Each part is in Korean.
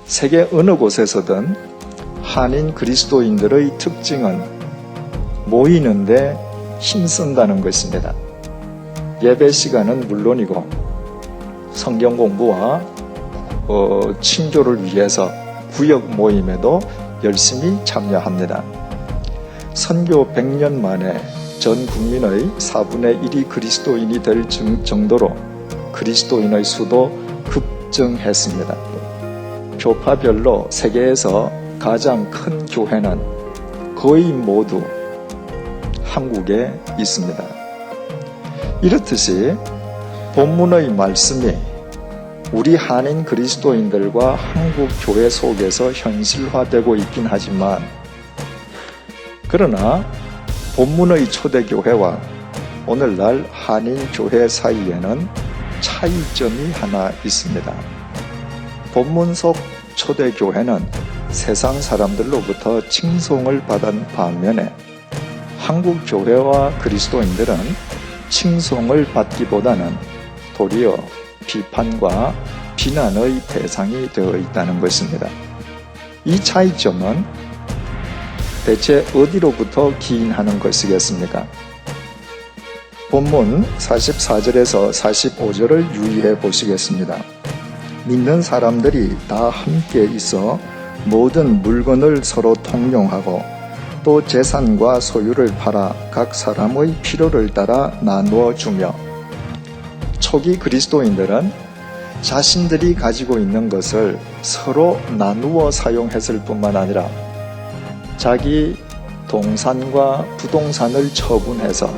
세계 어느 곳에서든 한인 그리스도인들의 특징은 모이는데 힘쓴다는 것입니다. 예배 시간은 물론이고 성경 공부와 친교를 위해서 구역 모임에도 열심히 참여합니다. 선교 100년 만에 전 국민의 4분의 1이 그리스도인이 될 정도로 그리스도인의 수도 급증했습니다. 교파별로 세계에서 가장 큰 교회는 거의 모두 한국에 있습니다. 이렇듯이 본문의 말씀이 우리 한인 그리스도인들과 한국 교회 속에서 현실화되고 있긴 하지만, 그러나 본문의 초대교회와 오늘날 한인 교회 사이에는 차이점이 하나 있습니다. 본문 속 초대교회는 세상 사람들로부터 칭송을 받은 반면에 한국 교회와 그리스도인들은 칭송을 받기보다는 도리어 비판과 비난의 대상이 되어 있다는 것입니다. 이 차이점은 대체 어디로부터 기인하는 것이겠습니까? 본문 44절에서 45절을 유의해 보시겠습니다. 믿는 사람들이 다 함께 있어 모든 물건을 서로 통용하고 또 재산과 소유를 팔아 각 사람의 필요를 따라 나누어 주며, 초기 그리스도인들은 자신들이 가지고 있는 것을 서로 나누어 사용했을 뿐만 아니라 자기 동산과 부동산을 처분해서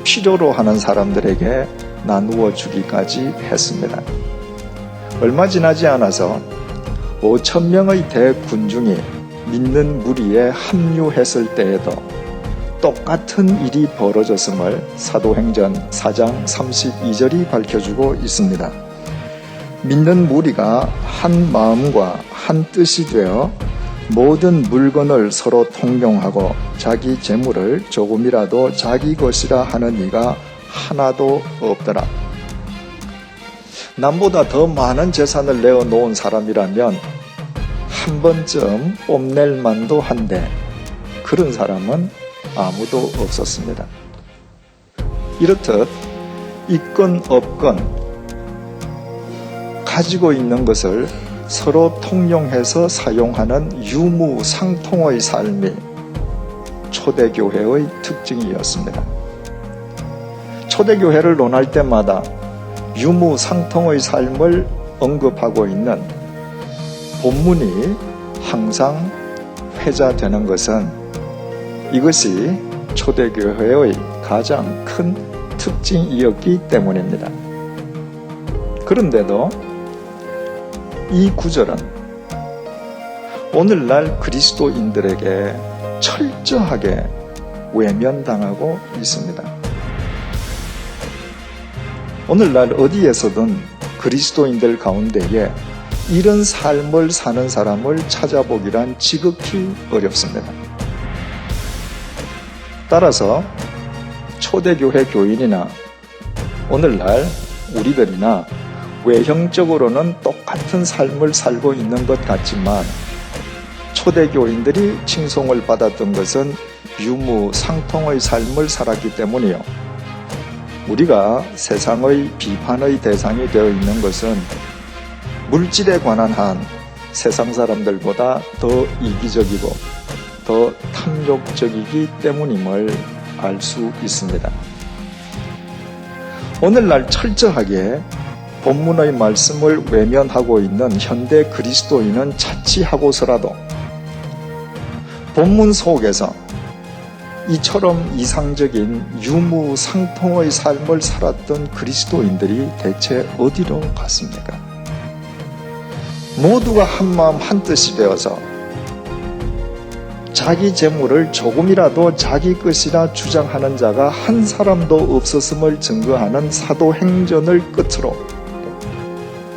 필요로 하는 사람들에게 나누어 주기까지 했습니다. 얼마 지나지 않아서 5,000명의 대군중이 믿는 무리에 합류했을 때에도 똑같은 일이 벌어졌음을 사도행전 4장 32절이 밝혀주고 있습니다. 믿는 무리가 한 마음과 한 뜻이 되어 모든 물건을 서로 통용하고 자기 재물을 조금이라도 자기 것이라 하는 이가 하나도 없더라. 남보다 더 많은 재산을 내어놓은 사람이라면 한 번쯤 뽐낼 만도 한데 그런 사람은 아무도 없었습니다. 이렇듯 있건 없건 가지고 있는 것을 서로 통용해서 사용하는 유무상통의 삶이 초대교회의 특징이었습니다. 초대교회를 논할 때마다 유무상통의 삶을 언급하고 있는 본문이 항상 회자되는 것은 이것이 초대교회의 가장 큰 특징이었기 때문입니다. 그런데도 이 구절은 오늘날 그리스도인들에게 철저하게 외면당하고 있습니다. 오늘날 어디에서든 그리스도인들 가운데에 이런 삶을 사는 사람을 찾아보기란 지극히 어렵습니다. 따라서 초대교회 교인이나 오늘날 우리들이나 외형적으로는 똑같은 삶을 살고 있는 것 같지만 초대교인들이 칭송을 받았던 것은 유무상통의 삶을 살았기 때문이요. 우리가 세상의 비판의 대상이 되어 있는 것은 물질에 관한 한 세상 사람들보다 더 이기적이고 더 탐욕적이기 때문임을 알 수 있습니다. 오늘날 철저하게 본문의 말씀을 외면하고 있는 현대 그리스도인은 자취하고서라도 본문 속에서 이처럼 이상적인 유무상통의 삶을 살았던 그리스도인들이 대체 어디로 갔습니까? 모두가 한마음 한뜻이 되어서 자기 재물을 조금이라도 자기 것이라 주장하는 자가 한 사람도 없었음을 증거하는 사도행전을 끝으로,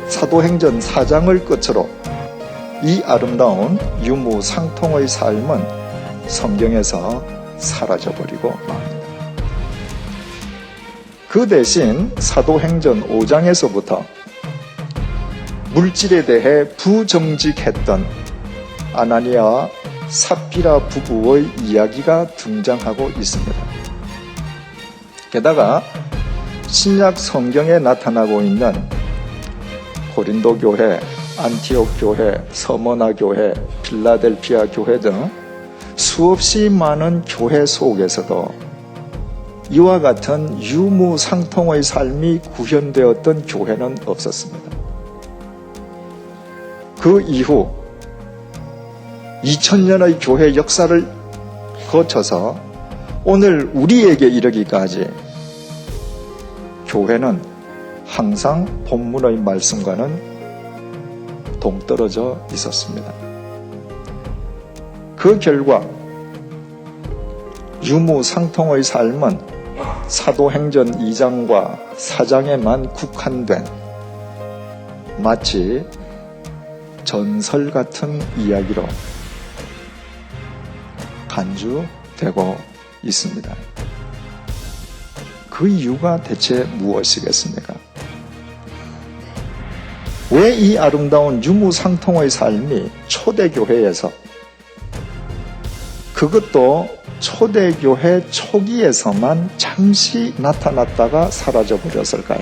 사도행전 4장을 끝으로 이 아름다운 유무상통의 삶은 성경에서 사라져버리고 맙니다. 그 대신 사도행전 5장에서부터 물질에 대해 부정직했던 아나니아와 삽비라 부부의 이야기가 등장하고 있습니다. 게다가 신약 성경에 나타나고 있는 고린도 교회, 안티옥 교회, 서머나 교회, 필라델피아 교회 등 수없이 많은 교회 속에서도 이와 같은 유무상통의 삶이 구현되었던 교회는 없었습니다. 그 이후 2000년의 교회 역사를 거쳐서 오늘 우리에게 이르기까지 교회는 항상 본문의 말씀과는 동떨어져 있었습니다. 그 결과 유무상통의 삶은 사도행전 2장과 4장에만 국한된 마치 전설 같은 이야기로 간주되고 있습니다. 그 이유가 대체 무엇이겠습니까? 왜 이 아름다운 유무상통의 삶이 초대교회에서, 그것도 초대교회 초기에서만 잠시 나타났다가 사라져버렸을까요?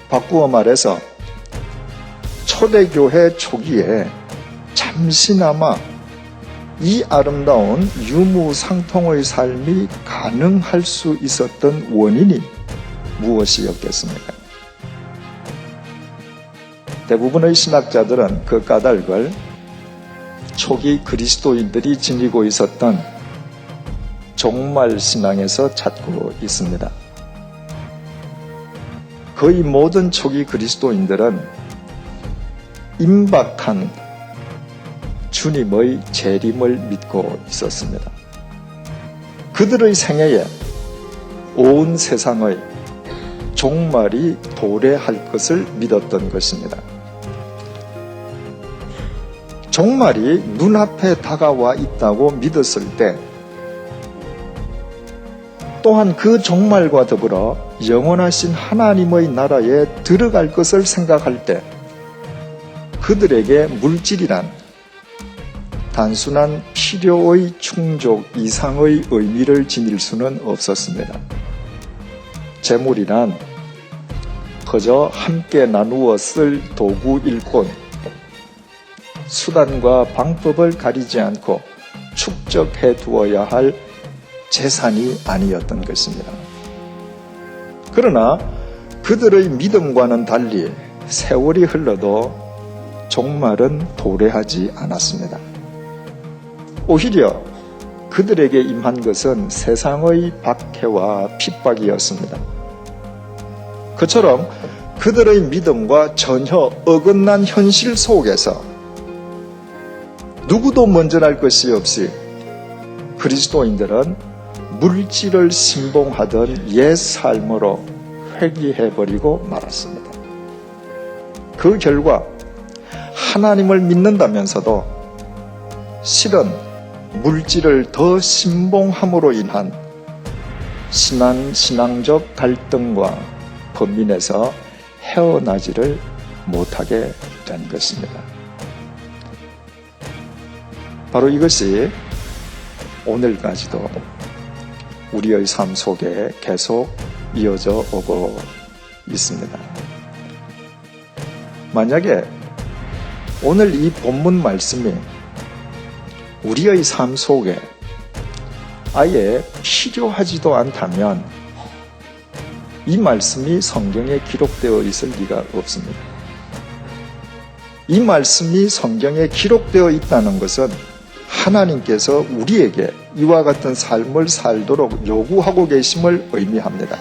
바꾸어 말해서 초대교회 초기에 잠시나마 이 아름다운 유무상통의 삶이 가능할 수 있었던 원인이 무엇이었겠습니까? 대부분의 신학자들은 그 까닭을 초기 그리스도인들이 지니고 있었던 종말 신앙에서 찾고 있습니다. 거의 모든 초기 그리스도인들은 임박한 주님의 재림을 믿고 있었습니다. 그들의 생애에 온 세상의 종말이 도래할 것을 믿었던 것입니다. 종말이 눈앞에 다가와 있다고 믿었을 때, 또한 그 종말과 더불어 영원하신 하나님의 나라에 들어갈 것을 생각할 때 그들에게 물질이란 단순한 필요의 충족 이상의 의미를 지닐 수는 없었습니다. 재물이란 그저 함께 나누어 쓸 도구일 뿐, 수단과 방법을 가리지 않고 축적해 두어야 할 재산이 아니었던 것입니다. 그러나 그들의 믿음과는 달리 세월이 흘러도 종말은 도래하지 않았습니다. 오히려 그들에게 임한 것은 세상의 박해와 핍박이었습니다. 그처럼 그들의 믿음과 전혀 어긋난 현실 속에서 누구도 먼저랄 것이 없이 그리스도인들은 물질을 신봉하던 옛 삶으로 회귀해버리고 말았습니다. 그 결과 하나님을 믿는다면서도 실은 물질을 더 신봉함으로 인한 신앙적 갈등과 범민에서 헤어나지를 못하게 된 것입니다. 바로 이것이 오늘까지도 우리의 삶 속에 계속 이어져 오고 있습니다. 만약에 오늘 이 본문 말씀이 우리의 삶 속에 아예 필요하지도 않다면 이 말씀이 성경에 기록되어 있을 리가 없습니다. 이 말씀이 성경에 기록되어 있다는 것은 하나님께서 우리에게 이와 같은 삶을 살도록 요구하고 계심을 의미합니다.